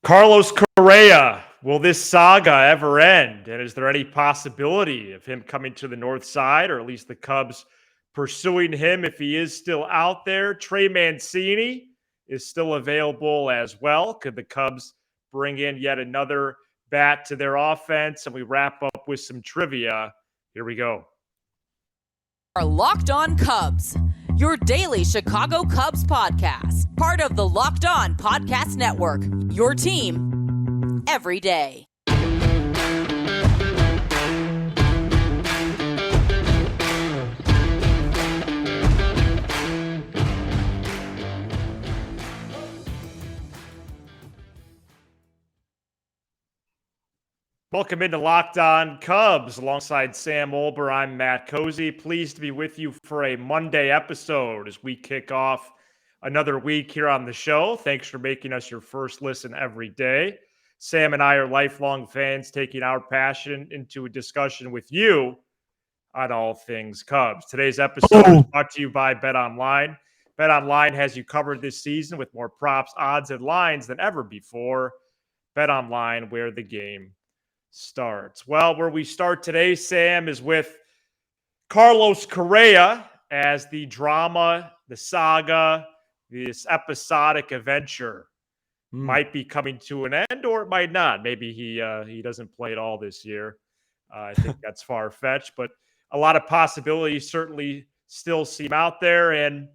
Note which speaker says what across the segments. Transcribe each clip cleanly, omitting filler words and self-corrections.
Speaker 1: Carlos Correa, will this saga ever end? And is there any possibility of him coming to the north side, or at least the Cubs pursuing him if he is still out there? Trey Mancini is still available as well. Could the Cubs bring in yet another bat to their offense? And we wrap up with some trivia. Here we go.
Speaker 2: Are Locked On Cubs, your daily Chicago Cubs podcast, part of the Locked On Podcast Network, your team every day.
Speaker 1: Welcome into Locked On Cubs alongside Sam Olber. I'm Matt Cozy. Pleased to be with you for a Monday episode as we kick off another week here on the show. Thanks for making us your first listen every day. Sam and I are lifelong fans, taking our passion into a discussion with you on all things Cubs. Today's episode is brought to you by BetOnline. BetOnline has you covered this season with more props, odds, and lines than ever before. BetOnline, where the game starts. Well, where we start today, Sam, is with Carlos Correa as the drama, the saga, this episodic adventure might be coming to an end, or it might not. Maybe he doesn't play at all this year. I think that's far-fetched, but a lot of possibilities certainly still seem out there, and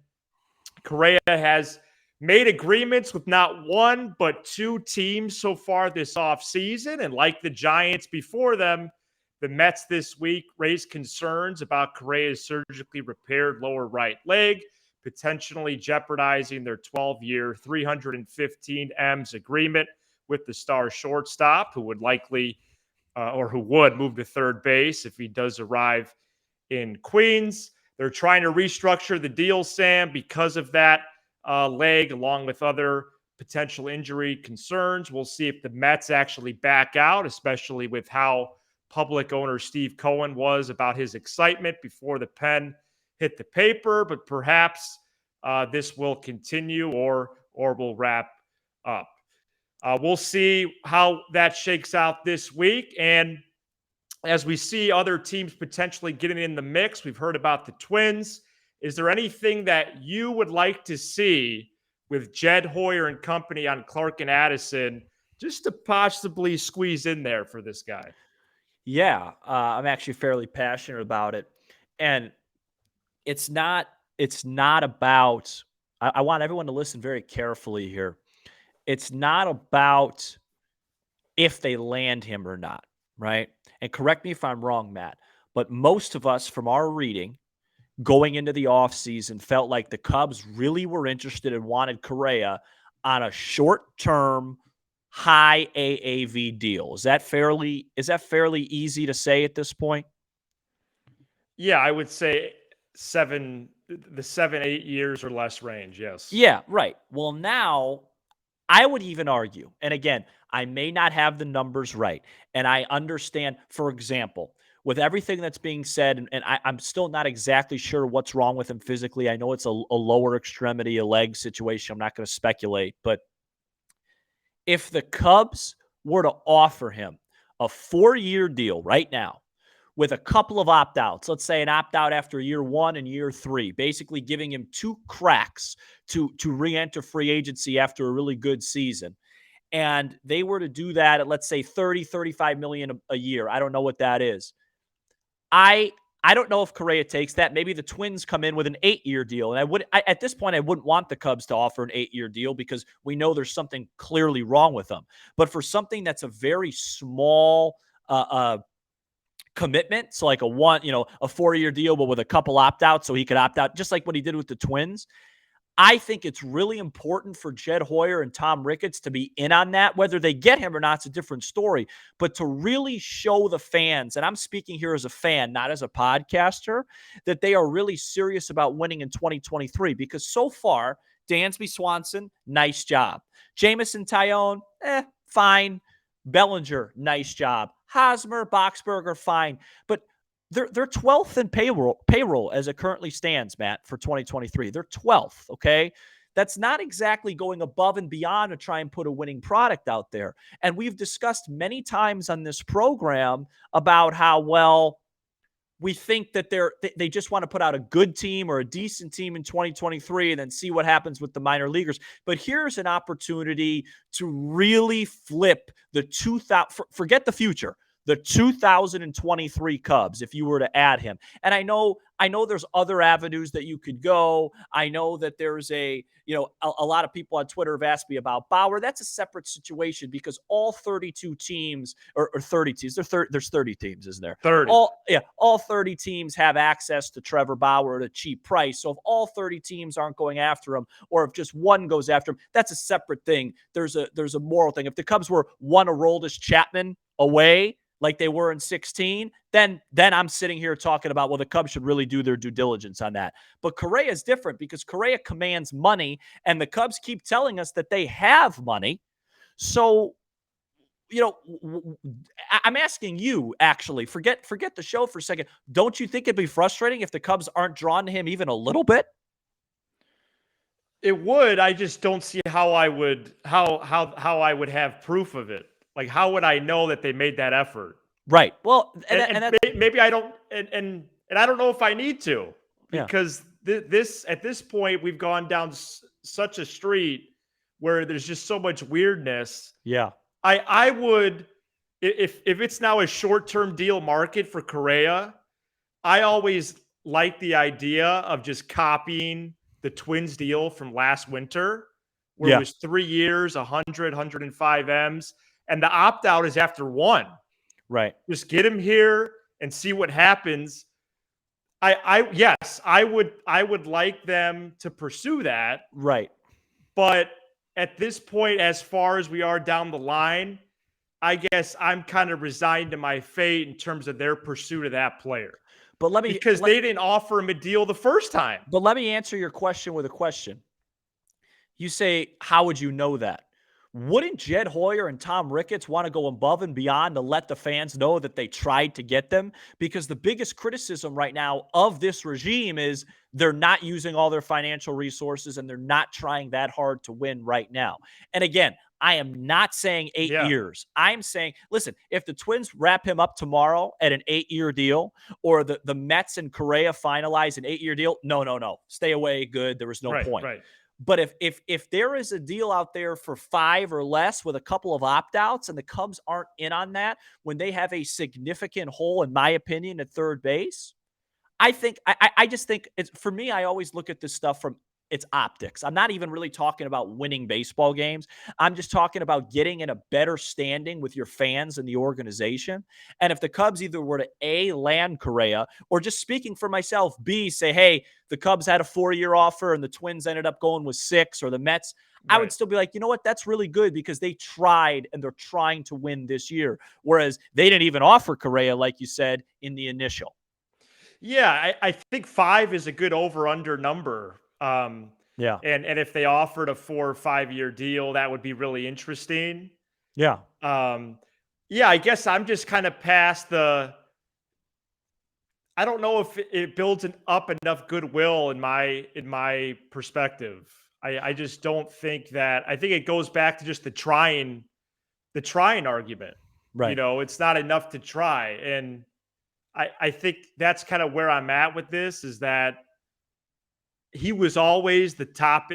Speaker 1: Correa has made agreements with not one, but two teams so far this offseason. And like the Giants before them, the Mets this week raised concerns about Correa's surgically repaired lower right leg, potentially jeopardizing their 12-year, $315 M's agreement with the star shortstop, who would likely who would move to third base if he does arrive in Queens. They're trying to restructure the deal, Sam, because of that leg, along with other potential injury concerns. We'll see if the Mets actually back out, especially with how public owner Steve Cohen was about his excitement before the pen hit the paper. But perhaps this will continue or will wrap up. We'll see how that shakes out this week. And as we see other teams potentially getting in the mix, we've heard about the Twins. Is there anything that you would like to see with Jed Hoyer and company on Clark and Addison just to possibly squeeze in there for this guy?
Speaker 3: Yeah, I'm actually fairly passionate about it. And it's not about, I want everyone to listen very carefully here. It's not about if they land him or not, right? And correct me if I'm wrong, Matt, but most of us from our reading going into the offseason felt like the Cubs really were interested and wanted Correa on a short-term, high AAV deal. Is that fairly easy to say at this point?
Speaker 1: Yeah, I would say 8 years or less range, yes.
Speaker 3: Yeah, right. Well, now I would even argue, and again, I may not have the numbers right, and I understand, for example, with everything that's being said, and I'm still not exactly sure what's wrong with him physically. I know it's a lower extremity, a leg situation. I'm not going to speculate. But if the Cubs were to offer him a 4-year deal right now with a couple of opt-outs, let's say an opt-out after year 1 and year 3, basically giving him 2 cracks to re-enter free agency after a really good season, and they were to do that at, let's say, 30, 35 million a year. I don't know what that is. I don't know if Correa takes that. Maybe the Twins come in with an 8-year deal. And at this point, I wouldn't want the Cubs to offer an 8-year deal because we know there's something clearly wrong with them. But for something that's a very small commitment, so like a 4-year deal, but with a couple opt-outs so he could opt out, just like what he did with the Twins, I think it's really important for Jed Hoyer and Tom Ricketts to be in on that. Whether they get him or not, it's a different story. But to really show the fans, and I'm speaking here as a fan, not as a podcaster, that they are really serious about winning in 2023. Because so far, Dansby Swanson, nice job. Jamison Tyone, fine. Bellinger, nice job. Hosmer, Boxberger, fine. But they're 12th in payroll as it currently stands, Matt, for 2023. They're 12th, okay? that's not exactly going above and beyond to try and put a winning product out there. And we've discussed many times on this program about how, well, we think that they just want to put out a good team or a decent team in 2023 and then see what happens with the minor leaguers. But here's an opportunity to really flip the 2000, forget the future, the 2023 Cubs, if you were to add him. And I know there's other avenues that you could go. I know that there's a lot of people on Twitter have asked me about Bauer. That's a separate situation because all 32 teams or 30 teams, there's 30 teams, isn't there?
Speaker 1: 30.
Speaker 3: All 30 teams have access to Trevor Bauer at a cheap price. So if all 30 teams aren't going after him, or if just one goes after him, that's a separate thing. There's a moral thing. If the Cubs were one Aroldis Chapman away, like they were in 16, then I'm sitting here talking about, well, the Cubs should really do their due diligence on that. But Correa is different because Correa commands money, and the Cubs keep telling us that they have money. So, I'm asking you, actually, forget the show for a second. Don't you think it'd be frustrating if the Cubs aren't drawn to him even a little bit?
Speaker 1: It would. I just don't see how I would have proof of it. Like, how would I know that they made that effort?
Speaker 3: Right. Well,
Speaker 1: maybe I don't, and I don't know if I need to, because this at this point we've gone down such a street where there's just so much weirdness.
Speaker 3: Yeah.
Speaker 1: I would, if it's now a short-term deal market for Correa, I always like the idea of just copying the Twins deal from last winter, where it was 3 years, 100, 105 M's. And the opt-out is after one.
Speaker 3: Right.
Speaker 1: Just get him here and see what happens. Yes, I would like them to pursue that.
Speaker 3: Right.
Speaker 1: But at this point, as far as we are down the line, I guess I'm kind of resigned to my fate in terms of their pursuit of that player.
Speaker 3: But
Speaker 1: they didn't offer him a deal the first time.
Speaker 3: But let me answer your question with a question. You say, how would you know that? Wouldn't Jed Hoyer and Tom Ricketts want to go above and beyond to let the fans know that they tried to get them? Because the biggest criticism right now of this regime is they're not using all their financial resources and they're not trying that hard to win right now. And again, I am not saying 8 years. I'm saying, listen, if the Twins wrap him up tomorrow at an 8-year deal, or the Mets and Correa finalize an 8-year deal, no. Stay away, good. There was no point.
Speaker 1: Right.
Speaker 3: But if there is a deal out there for 5 or less with a couple of opt-outs and the Cubs aren't in on that when they have a significant hole, in my opinion, at third base, I just think it's, for me, I always look at this stuff from its optics. I'm not even really talking about winning baseball games. I'm just talking about getting in a better standing with your fans and the organization. And if the Cubs either were to A, land Correa, or just speaking for myself, B, say, hey, the Cubs had a 4-year offer and the Twins ended up going with 6, or the Mets, I would still be like, you know what? That's really good because they tried and they're trying to win this year. Whereas they didn't even offer Correa, like you said, in the initial.
Speaker 1: Yeah, I think 5 is a good over-under number. And if they offered a 4 or 5 year deal, that would be really interesting.
Speaker 3: Yeah.
Speaker 1: I guess I'm just kind of past I don't know if it builds up enough goodwill in my perspective. I just don't think that. I think it goes back to just the trying argument.
Speaker 3: Right.
Speaker 1: It's not enough to try. And I think that's kind of where I'm at with this, is that he was always the top,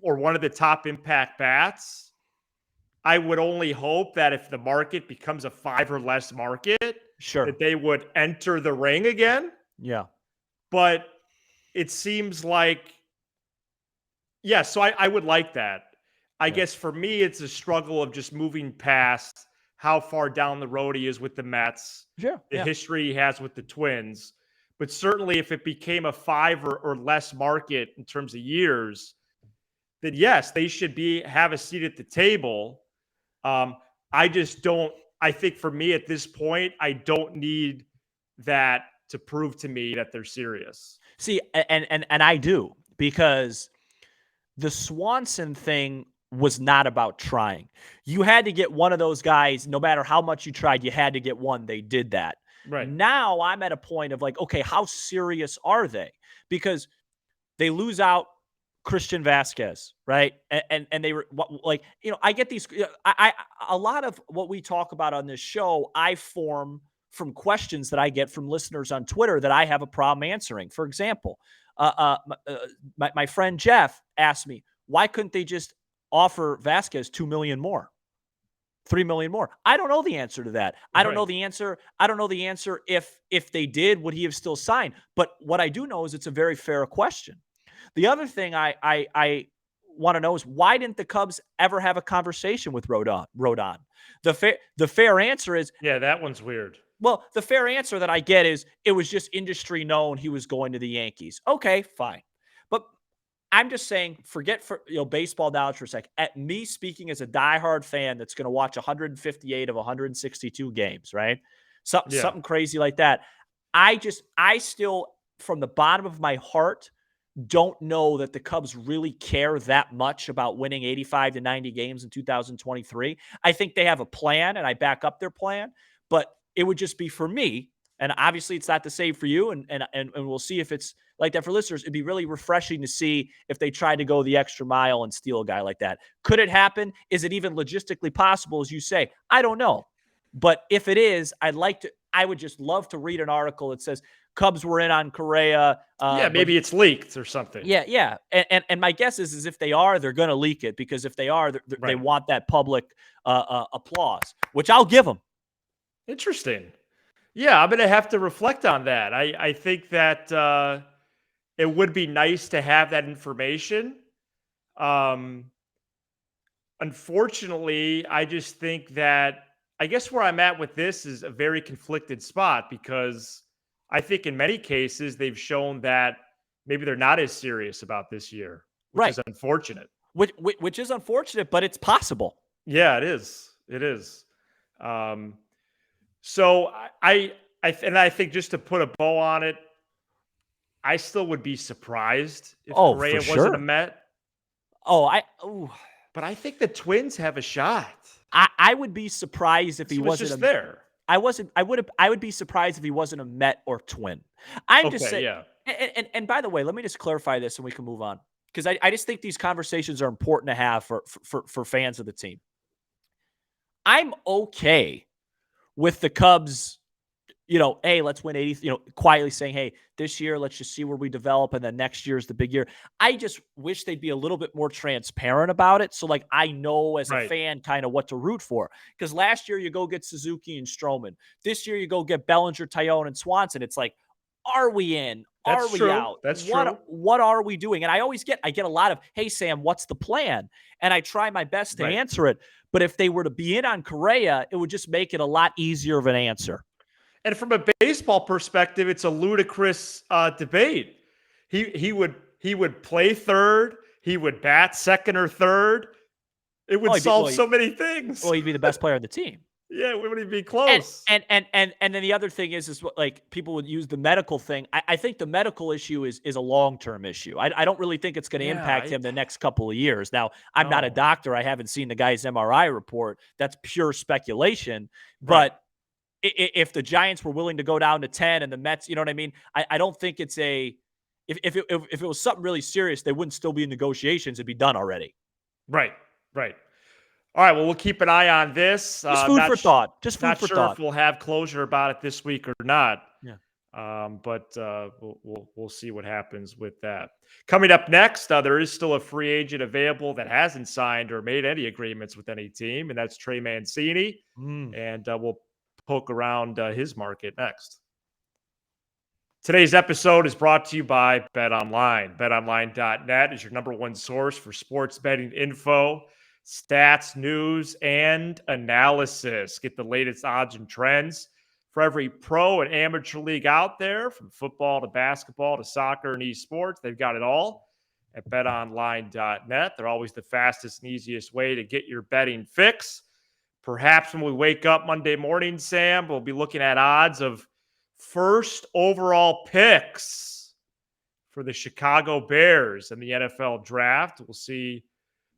Speaker 1: or one of the top impact bats. I would only hope that if the market becomes a 5 or less market, that they would enter the ring again.
Speaker 3: Yeah.
Speaker 1: But it seems like, so I would like that. I guess for me, it's a struggle of just moving past how far down the road he is with the Mets, the history he has with the Twins. But certainly if it became a 5 or less market in terms of years, then yes, they should have a seat at the table. I just don't. I think for me at this point, I don't need that to prove to me that they're serious.
Speaker 3: See, and I do, because the Swanson thing was not about trying. You had to get one of those guys, no matter how much you tried, you had to get one. They did that.
Speaker 1: Right.
Speaker 3: Now I'm at a point of like, okay, how serious are they? Because they lose out Christian Vasquez, right? And they were like, I get these. A lot of what we talk about on this show, I form from questions that I get from listeners on Twitter that I have a problem answering. For example, my friend Jeff asked me, why couldn't they just offer Vasquez $2 million more? $3 million more. I don't know the answer to that. I don't know the answer. I don't know the answer. If they did, would he have still signed? But what I do know is it's a very fair question. The other thing I want to know is, why didn't the Cubs ever have a conversation with Rodon? The fair answer is,
Speaker 1: yeah, that one's weird.
Speaker 3: Well, the fair answer that I get is it was just industry known he was going to the Yankees. Okay, fine. But I'm just saying, forget baseball knowledge for a sec. At me speaking as a diehard fan that's going to watch 158 of 162 games, right? Something crazy like that. I still, from the bottom of my heart, don't know that the Cubs really care that much about winning 85 to 90 games in 2023. I think they have a plan, and I back up their plan, but it would just be, for me, and obviously it's not the same for you, and we'll see if it's like that for listeners. It'd be really refreshing to see if they tried to go the extra mile and steal a guy like that. Could it happen? Is it even logistically possible, as you say? I don't know. But if it is, I would just love to read an article that says Cubs were in on Correa.
Speaker 1: Maybe it's leaked or something.
Speaker 3: Yeah. And my guess is if they are, they're going to leak it, because if they are, they want that public applause, which I'll give them.
Speaker 1: Interesting. Yeah, I'm going to have to reflect on that. I think that it would be nice to have that information. Unfortunately, I just think that, I guess where I'm at with this is a very conflicted spot, because I think in many cases they've shown that maybe they're not as serious about this year, which is unfortunate.
Speaker 3: Which is unfortunate, but it's possible.
Speaker 1: Yeah, it is. It is. So I think, just to put a bow on it, I still would be surprised if Correa wasn't a Met. But I think the Twins have a shot.
Speaker 3: I would be surprised if he wasn't
Speaker 1: just there.
Speaker 3: I would be surprised if he wasn't a Met or Twin. I'm just saying.
Speaker 1: Yeah.
Speaker 3: And by the way, let me just clarify this and we can move on, because I just think these conversations are important to have for fans of the team. I'm okay with the Cubs, hey, let's win 80, quietly saying, hey, this year, let's just see where we develop, and then next year is the big year. I just wish they'd be a little bit more transparent about it. So, I know as a fan kind of what to root for. Because last year you go get Suzuki and Stroman. This year you go get Bellinger, Tyone, and Swanson. It's like, are we in? Are we out?
Speaker 1: That's true.
Speaker 3: What are we doing? And I get a lot of, hey, Sam, what's the plan? And I try my best to answer it. But if they were to be in on Correa, it would just make it a lot easier of an answer.
Speaker 1: And from a baseball perspective, it's a ludicrous debate. He would play third. He would bat second or third. It would solve so many things.
Speaker 3: Well, he'd be the best player on the team.
Speaker 1: Yeah, wouldn't he be close?
Speaker 3: And then the other thing is people would use the medical thing. I think the medical issue is a long-term issue. I don't really think it's going to impact him the next couple of years. Now, I'm not a doctor. I haven't seen the guy's MRI report. That's pure speculation. But if the Giants were willing to go down to 10 and the Mets, you know what I mean? I don't think it's if it was something really serious, they wouldn't still be in negotiations. It'd be done already.
Speaker 1: Right. All right, well, we'll keep an eye on this.
Speaker 3: Just food for thought.
Speaker 1: Not sure if we'll have closure about it this week or not.
Speaker 3: Yeah.
Speaker 1: But we'll see what happens with that. Coming up next, there is still a free agent available that hasn't signed or made any agreements with any team, and that's Trey Mancini. And we'll poke around his market next. Today's episode is brought to you by BetOnline. BetOnline.net is your number one source for sports betting info, stats, news, and analysis. Get the latest odds and trends for every pro and amateur league out there, from football to basketball to soccer and esports. They've got it all at betonline.net. They're always the fastest and easiest way to get your betting fix. Perhaps when we wake up Monday morning, Sam, we'll be looking at odds of first overall picks for the Chicago Bears in the NFL draft. We'll see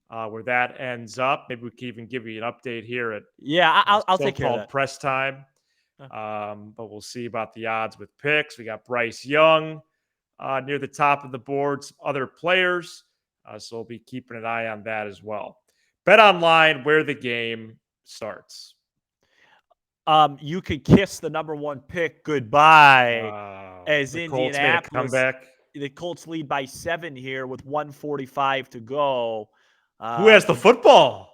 Speaker 1: where that ends up. Maybe we can even give you an update here at
Speaker 3: I'll take care of that.
Speaker 1: Press time. But we'll see about the odds with picks. We got Bryce Young near the top of the board, some other players. So we'll be keeping an eye on that as well. Bet online where the game starts.
Speaker 3: You could kiss the number 1 pick goodbye as
Speaker 1: The Colts made a
Speaker 3: Indianapolis.
Speaker 1: comeback.
Speaker 3: The Colts lead by 7 here with 1:45 to go.
Speaker 1: Who has the football?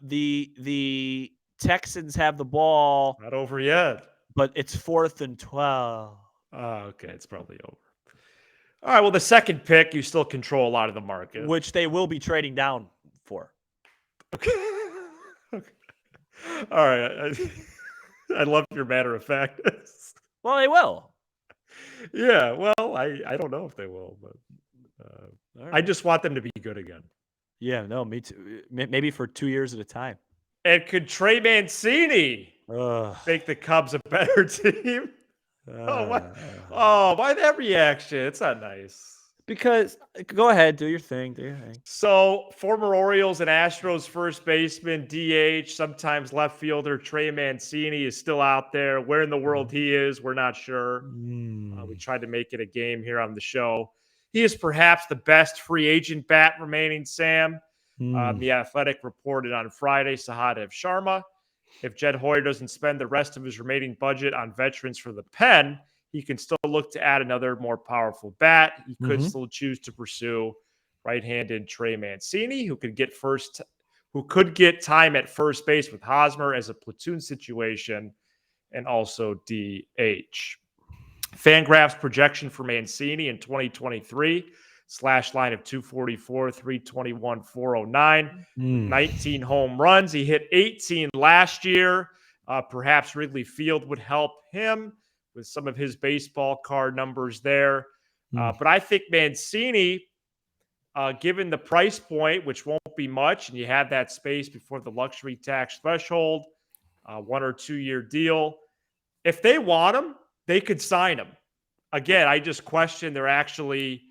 Speaker 3: The Texans have the ball.
Speaker 1: Not over yet.
Speaker 3: But it's 4th and 12.
Speaker 1: Okay. It's probably over. All right. Well, the second pick, you still control a lot of the market.
Speaker 3: Which they will be trading down for.
Speaker 1: Okay. Okay. All right. I love your matter of fact.
Speaker 3: Well, they will.
Speaker 1: Yeah. Well, I don't know if they will, but
Speaker 3: Right.
Speaker 1: I just want them to be good again.
Speaker 3: Yeah, no, me too. Maybe for 2 years at a time.
Speaker 1: And could Trey Mancini make the Cubs a better team? Why that reaction? It's not nice.
Speaker 3: Because go ahead, do your thing.
Speaker 1: So, former Orioles and Astros first baseman, DH, sometimes left fielder Trey Mancini is still out there. Where in the world he is, we're not sure. We tried to make it a game here on the show. He is perhaps the best free agent bat remaining, Sam. The Athletic reported on Friday, Sahadev Sharma. If Jed Hoyer doesn't spend the rest of his remaining budget on veterans for the pen, he can still look to add another more powerful bat. He could still choose to pursue right-handed Trey Mancini, who could get time at first base with Hosmer as a platoon situation, and also DH. Fangraphs projection for Mancini in 2023 slash line of 244, 321, 409, 19 home runs. He hit 18 last year. Perhaps Wrigley Field would help him with some of his baseball card numbers there. But I think Mancini, given the price point, which won't be much, and you have that space before the luxury tax threshold, 1 or 2 year deal. If they want him, they could sign him. Again, I just question their actually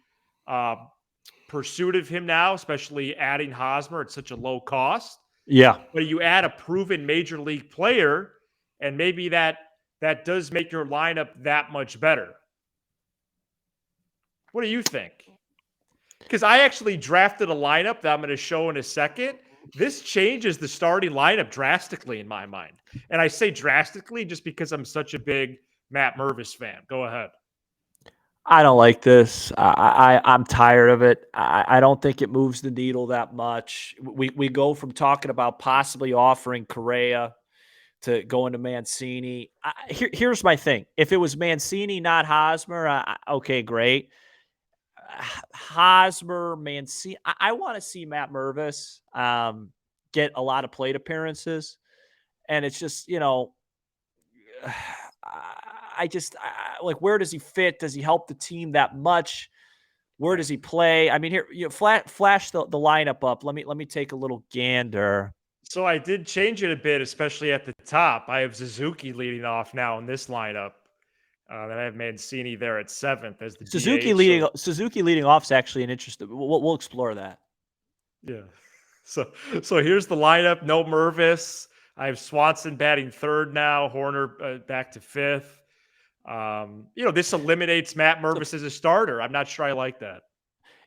Speaker 1: pursuit of him now, especially adding Hosmer at such a low cost.
Speaker 3: Yeah.
Speaker 1: But you add a proven major league player, and maybe that does make your lineup that much better. What do you think? Because I actually drafted a lineup that I'm going to show in a second. This changes the starting lineup drastically in my mind. And I say drastically just because I'm such a big Matt Mervis fan. Go ahead.
Speaker 3: I don't like this. I'm tired of it. I don't think it moves the needle that much. We go from talking about possibly offering Correa to going to Mancini. Here's my thing. If it was Mancini, not Hosmer, okay, great. Hosmer, Mancini. I want to see Matt Mervis get a lot of plate appearances. And it's just, like, where does he fit? Does he help the team that much? Where does he play? I mean, here, flash the lineup up. Let me take a little gander.
Speaker 1: So I did change it a bit, especially at the top. I have Suzuki leading off now in this lineup. Then I have Mancini there at 7th as the
Speaker 3: Suzuki
Speaker 1: DH.
Speaker 3: Suzuki leading off is actually an interesting. We'll explore that.
Speaker 1: Yeah. So here's the lineup. No Mervis. I have Swanson batting 3rd now. Horner back to 5th. This eliminates Matt Mervis as a starter. I'm not sure I like that.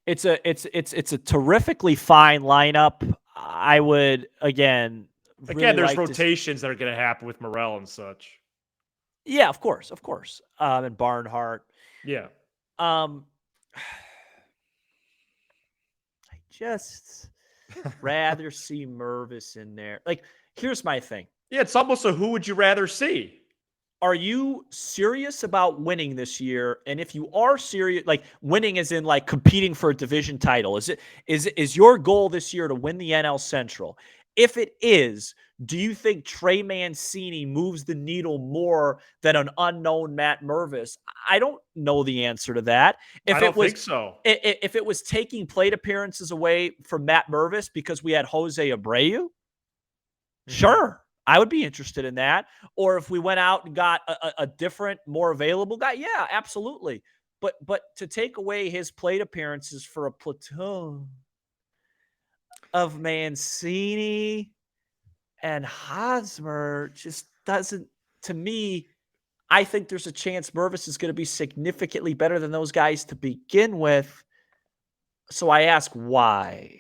Speaker 3: It's a terrifically fine lineup. I would really
Speaker 1: there's rotations that are going to happen with Morel and such.
Speaker 3: Yeah, of course. And Barnhart.
Speaker 1: Yeah.
Speaker 3: I just rather see Mervis in there. Like, here's my thing.
Speaker 1: Yeah, it's almost a who would you rather see?
Speaker 3: Are you serious about winning this year? And if you are serious, like winning is in like competing for a division title, is your goal this year to win the NL Central? If it is, do you think Trey Mancini moves the needle more than an unknown Matt Mervis? I don't know the answer to that.
Speaker 1: I don't think so.
Speaker 3: If it was taking plate appearances away from Matt Mervis because we had Jose Abreu, sure, I would be interested in that. Or if we went out and got a different, more available guy, yeah, absolutely. But to take away his plate appearances for a platoon of Mancini and Hosmer just doesn't, to me, I think there's a chance Mervis is going to be significantly better than those guys to begin with. So I ask why.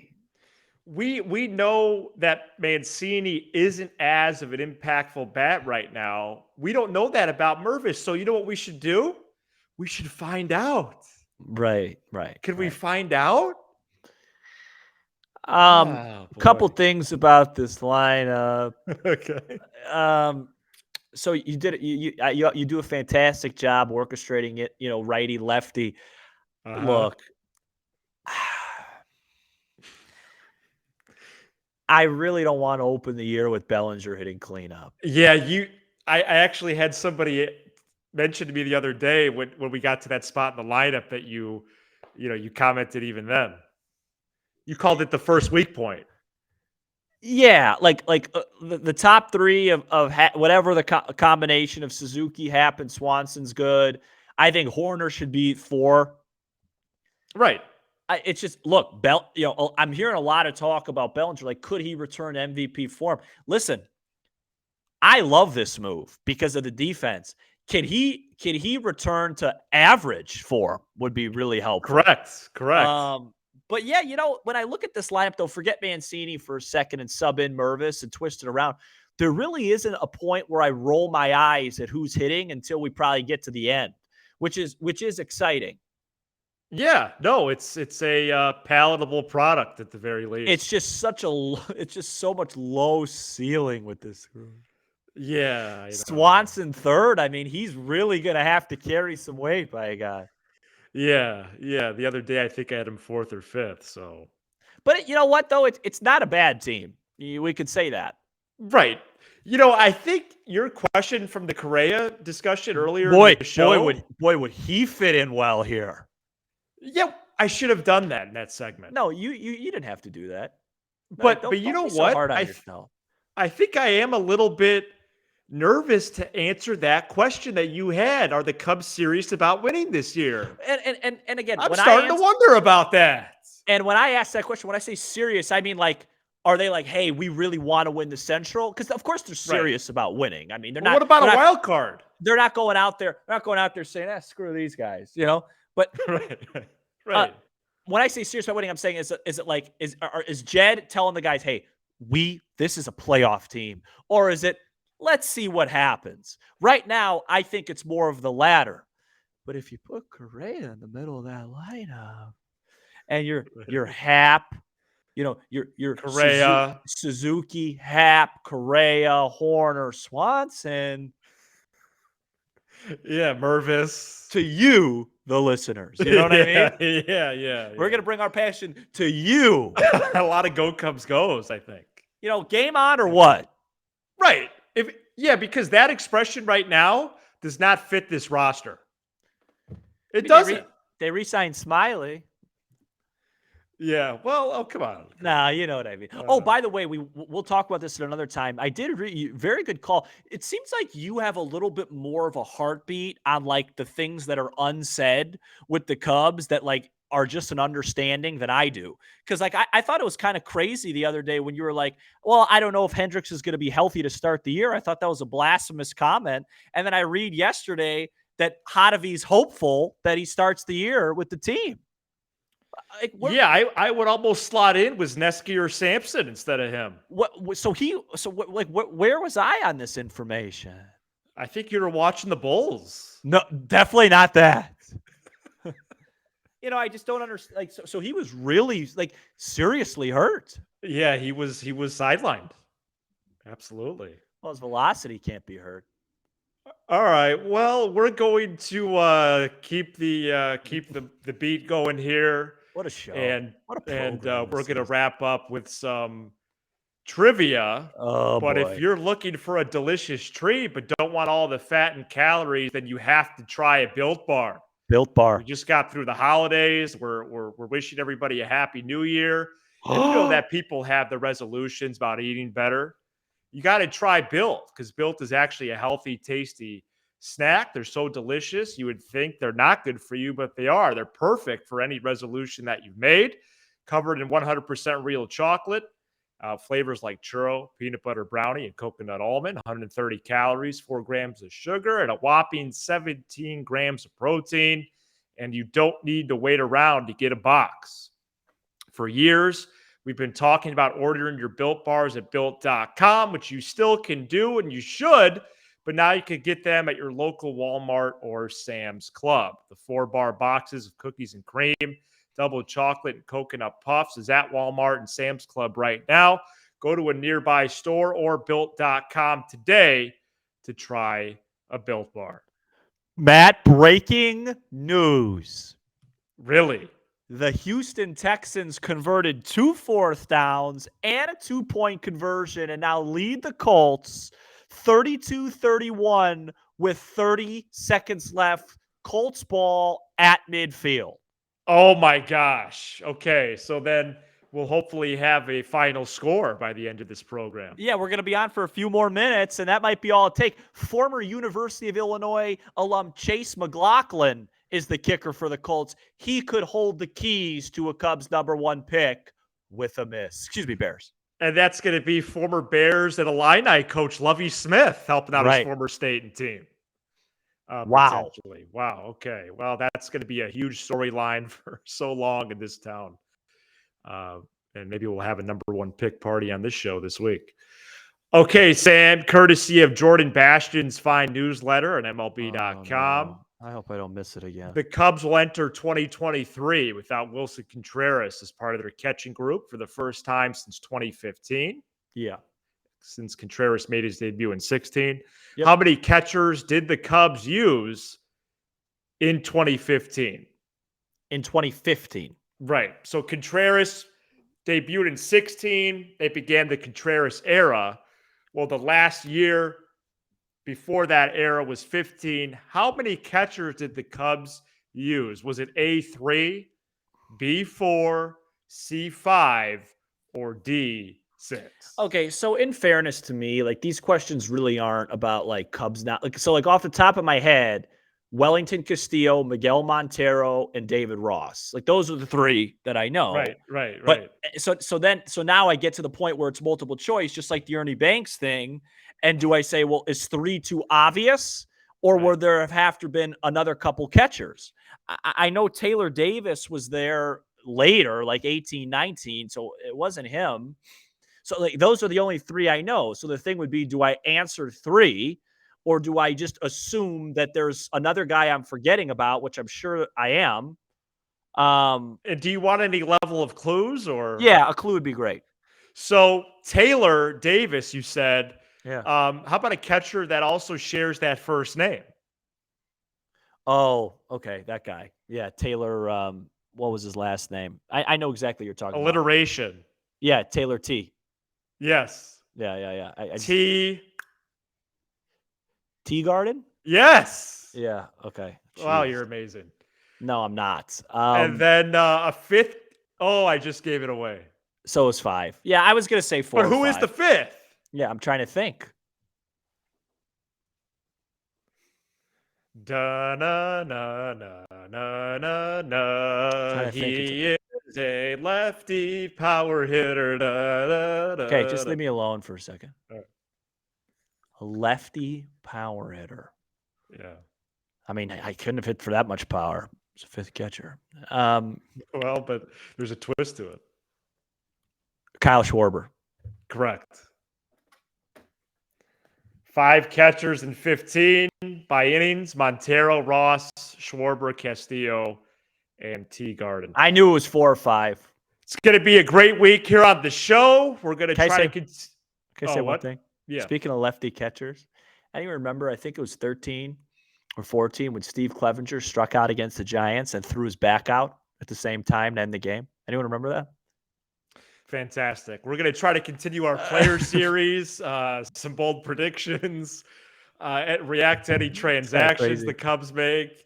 Speaker 1: We know that Mancini isn't as of an impactful bat right now. We don't know that about Mervis. So you know what we should do? We should find out.
Speaker 3: Right, right,
Speaker 1: Can we
Speaker 3: right.
Speaker 1: find out?
Speaker 3: Um,
Speaker 1: Oh
Speaker 3: Couple
Speaker 1: boy.
Speaker 3: things about this lineup.
Speaker 1: Okay.
Speaker 3: Um, so you do a fantastic job orchestrating it. Righty lefty.
Speaker 1: Uh-huh.
Speaker 3: Look, I really don't want to open the year with Bellinger hitting cleanup.
Speaker 1: Yeah, I actually had somebody mention to me the other day when we got to that spot in the lineup that you commented even then. You called it the first weak point.
Speaker 3: Yeah, the top three of whatever the combination of Suzuki, Happ, and Swanson's good. I think Horner should be 4.
Speaker 1: Right.
Speaker 3: It's just look, I'm hearing a lot of talk about Bellinger. Like, could he return MVP form? Listen, I love this move because of the defense. Can he return to average form? Would be really helpful.
Speaker 1: Correct.
Speaker 3: But yeah, when I look at this lineup, though, forget Mancini for a second and sub in Mervis and twist it around. There really isn't a point where I roll my eyes at who's hitting until we probably get to the end, which is exciting.
Speaker 1: Yeah, no, it's a palatable product at the very least.
Speaker 3: It's just so much low ceiling with this group.
Speaker 1: Yeah,
Speaker 3: Swanson third. I mean, he's really gonna have to carry some weight by a guy.
Speaker 1: Yeah. The other day I think I had him 4th or 5th. So
Speaker 3: But you know what though? It's not a bad team. We could say that.
Speaker 1: right. I think your question from the Correa discussion earlier in the show.
Speaker 3: Would he fit in well here?
Speaker 1: Yeah, I should have done that in that segment.
Speaker 3: No, you didn't have to do that.
Speaker 1: But
Speaker 3: Don't
Speaker 1: you know
Speaker 3: be so
Speaker 1: what?
Speaker 3: hard on yourself.
Speaker 1: I think I am a little bit nervous to answer that question that you had. Are the Cubs serious about winning this year?
Speaker 3: And again,
Speaker 1: I'm starting to wonder about that.
Speaker 3: And when I ask that question, when I say serious, I mean like, are they like, hey, we really want to win the Central? Because of course they're serious about winning. I mean, they're not.
Speaker 1: What about a wild card?
Speaker 3: They're not going out there. They're not going out there saying, screw these guys, But
Speaker 1: right.
Speaker 3: When I say serious about winning, I'm saying is Jed telling the guys, hey, this is a playoff team, or is it let's see what happens? Right now, I think it's more of the latter. But if you put Correa in the middle of that lineup, and you're Happ, you're
Speaker 1: Correa,
Speaker 3: Suzuki, Happ, Correa, Horner, Swanson.
Speaker 1: Yeah, Mervis.
Speaker 3: To you, the listeners. You know what I
Speaker 1: mean? Yeah.
Speaker 3: We're going to bring our passion to you.
Speaker 1: A lot of Go Cubs goes, I think.
Speaker 3: Game on or what?
Speaker 1: Right. Because that expression right now does not fit this roster. It doesn't.
Speaker 3: They re-signed Smiley.
Speaker 1: Yeah. Well, come on.
Speaker 3: Nah, you know what I mean. By the way, we'll talk about this at another time. I did very good call. It seems like you have a little bit more of a heartbeat on like the things that are unsaid with the Cubs that like are just an understanding than I do. Because like I thought it was kind of crazy the other day when you were like, well, I don't know if Hendricks is going to be healthy to start the year. I thought that was a blasphemous comment. And then I read yesterday that Hadavi's hopeful that he starts the year with the team.
Speaker 1: I would almost slot in Wisniewski or Sampson instead of him.
Speaker 3: Where was I on this information?
Speaker 1: I think you were watching the Bulls.
Speaker 3: No, definitely not that. I just don't understand. Like, so he was really like seriously hurt.
Speaker 1: Yeah, he was sidelined. Absolutely.
Speaker 3: Well, his velocity can't be hurt.
Speaker 1: All right. Well, we're going to keep the beat going here.
Speaker 3: What a show.
Speaker 1: And
Speaker 3: what a program.
Speaker 1: We're going to wrap up with some trivia. But if you're looking for a delicious treat but don't want all the fat and calories, then you have to try a Built Bar.
Speaker 3: Built Bar.
Speaker 1: We just got through the holidays. We're wishing everybody a happy new year. And you know that people have the resolutions about eating better. You got to try Built because Built is actually a healthy, tasty snack. They're so delicious. You would think they're not good for you, but they are. They're perfect for any resolution that you've made. Covered in 100% real chocolate. Flavors like churro, peanut butter brownie, and coconut almond. 130 calories, 4 grams of sugar, and a whopping 17 grams of protein. And you don't need to wait around to get a box. For years, we've been talking about ordering your Built bars at Built.com, which you still can do and you should, but now you can get them at your local Walmart or Sam's Club. The 4-bar boxes of cookies and cream, double chocolate and coconut puffs is at Walmart and Sam's Club right now. Go to a nearby store or Built.com today to try a Built bar.
Speaker 3: Matt, breaking news.
Speaker 1: Really?
Speaker 3: The Houston Texans converted 2 fourth downs and a 2-point conversion and now lead the Colts 32-31 with 30 seconds left. Colts ball at midfield.
Speaker 1: Oh my gosh. Okay. So then we'll hopefully have a final score by the end of this program.
Speaker 3: Yeah, we're going to be on for a few more minutes, and that might be all it takes. Former University of Illinois alum Chase McLaughlin is the kicker for the Colts. He could hold the keys to a Cubs #1 pick with a miss. Excuse me, Bears.
Speaker 1: And that's going to be former Bears and Illini coach Lovie Smith helping out his former state and team.
Speaker 3: Wow.
Speaker 1: Potentially. Wow. Okay. Well, that's going to be a huge storyline for so long in this town. And maybe we'll have a #1 pick party on this show this week. Okay, Sam, courtesy of Jordan Bastian's fine newsletter on MLB.com.
Speaker 3: Oh, no. I hope I don't miss it again.
Speaker 1: The Cubs will enter 2023 without Wilson Contreras as part of their catching group for the first time since 2015.
Speaker 3: Yeah.
Speaker 1: Since Contreras made his debut in 16.
Speaker 3: Yep.
Speaker 1: How many catchers did the Cubs use in 2015?
Speaker 3: In 2015.
Speaker 1: Right. So Contreras debuted in 16. They began the Contreras era. Well, the last year before that era was 15. How many catchers did the Cubs use? Was it A3, B4, C5, or D6?
Speaker 3: Okay, so in fairness to me, like these questions really aren't about like Cubs now. Like so, like off the top of my head, Wellington Castillo, Miguel Montero, and David Ross. Like those are the 3 that I know.
Speaker 1: Right.
Speaker 3: But so now I get to the point where it's multiple choice, just like the Ernie Banks thing. And do I say, well, is 3 too obvious, or would there have to been another couple catchers? I know Taylor Davis was there later, like 18, 19, so it wasn't him. So like those are the only 3 I know. So the thing would be, do I answer 3, or do I just assume that there's another guy I'm forgetting about, which I'm sure I am?
Speaker 1: And do you want any level of clues, or?
Speaker 3: Yeah, a clue would be great.
Speaker 1: So Taylor Davis, you said.
Speaker 3: Yeah.
Speaker 1: How about a catcher that also shares that first name?
Speaker 3: Oh, okay, that guy. Yeah, Taylor. What was his last name? I know exactly what you're talking about.
Speaker 1: Alliteration.
Speaker 3: Yeah, Taylor T.
Speaker 1: Yes.
Speaker 3: Yeah.
Speaker 1: T
Speaker 3: Garden?
Speaker 1: Yes.
Speaker 3: Yeah, okay.
Speaker 1: Wow,
Speaker 3: Jeez.
Speaker 1: you're amazing.
Speaker 3: No, I'm not.
Speaker 1: And then a 5th. Oh, I just gave it away.
Speaker 3: So is 5. Yeah, I was going to say 4.
Speaker 1: But who is the 5th?
Speaker 3: Yeah, I'm trying to think.
Speaker 1: Da na na na na na na. He is a lefty power hitter. Da, da, da,
Speaker 3: okay, just leave me alone for a second.
Speaker 1: Right.
Speaker 3: A lefty power hitter.
Speaker 1: Yeah.
Speaker 3: I mean, I couldn't have hit for that much power. It's a 5th catcher.
Speaker 1: Well, but there's a twist to it.
Speaker 3: Kyle Schwarber.
Speaker 1: Correct. 5 catchers in 15 by innings: Montero, Ross, Schwarber, Castillo, and T. Garden.
Speaker 3: I knew it was 4 or 5.
Speaker 1: It's going to be a great week here on the show. We're going to try to.
Speaker 3: Can I say one thing?
Speaker 1: Yeah.
Speaker 3: Speaking of lefty catchers, I even remember, I think it was 13 or 14 when Steve Clevenger struck out against the Giants and threw his back out at the same time to end the game. Anyone remember that?
Speaker 1: Fantastic. We're going to try to continue our player series, some bold predictions, react to any transactions the Cubs make.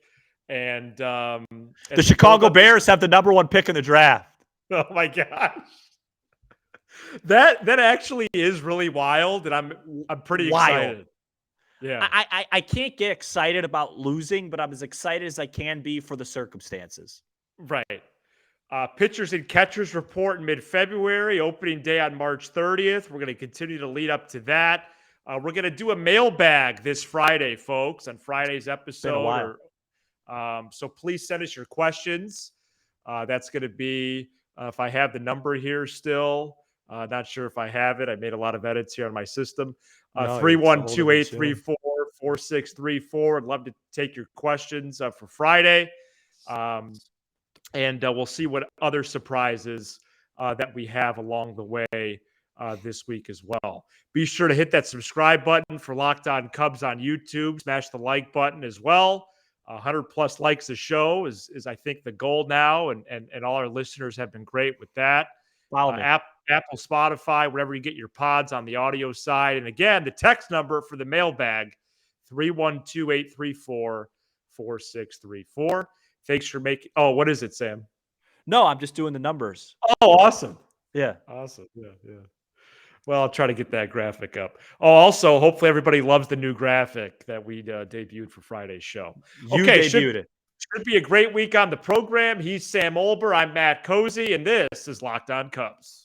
Speaker 1: And the
Speaker 3: Chicago Bears have the #1 pick in the draft.
Speaker 1: Oh my gosh. That actually is really wild, and I'm pretty excited. Yeah.
Speaker 3: I can't get excited about losing, but I'm as excited as I can be for the circumstances.
Speaker 1: Right. Pitchers and catchers report in mid-February, opening day on March 30th. We're going to continue to lead up to that. We're going to do a mailbag this Friday, folks, on Friday's episode. So please send us your questions. That's going to be if I have the number here still. Not sure if I have it. I made a lot of edits here on my system.
Speaker 3: No, it's a whole different ceiling.
Speaker 1: 312-834-4634. I'd love to take your questions for Friday. And we'll see what other surprises that we have along the way this week as well. Be sure to hit that subscribe button for Locked On Cubs on YouTube. Smash the like button as well. 100 plus likes a show is I think the goal now, and all our listeners have been great with that.
Speaker 3: Follow me.
Speaker 1: Apple, Spotify, wherever you get your pods on the audio side. And again, the text number for the mailbag, 312-834-4634. Thanks for making. Oh, what is it, Sam?
Speaker 3: No, I'm just doing the numbers.
Speaker 1: Oh, awesome.
Speaker 3: Yeah.
Speaker 1: Awesome. Yeah. Well, I'll try to get that graphic up. Oh, also, hopefully everybody loves the new graphic that we debuted for Friday's show.
Speaker 3: You debuted it.
Speaker 1: Should be a great week on the program. He's Sam Olber. I'm Matt Cozy, and this is Locked On Cubs.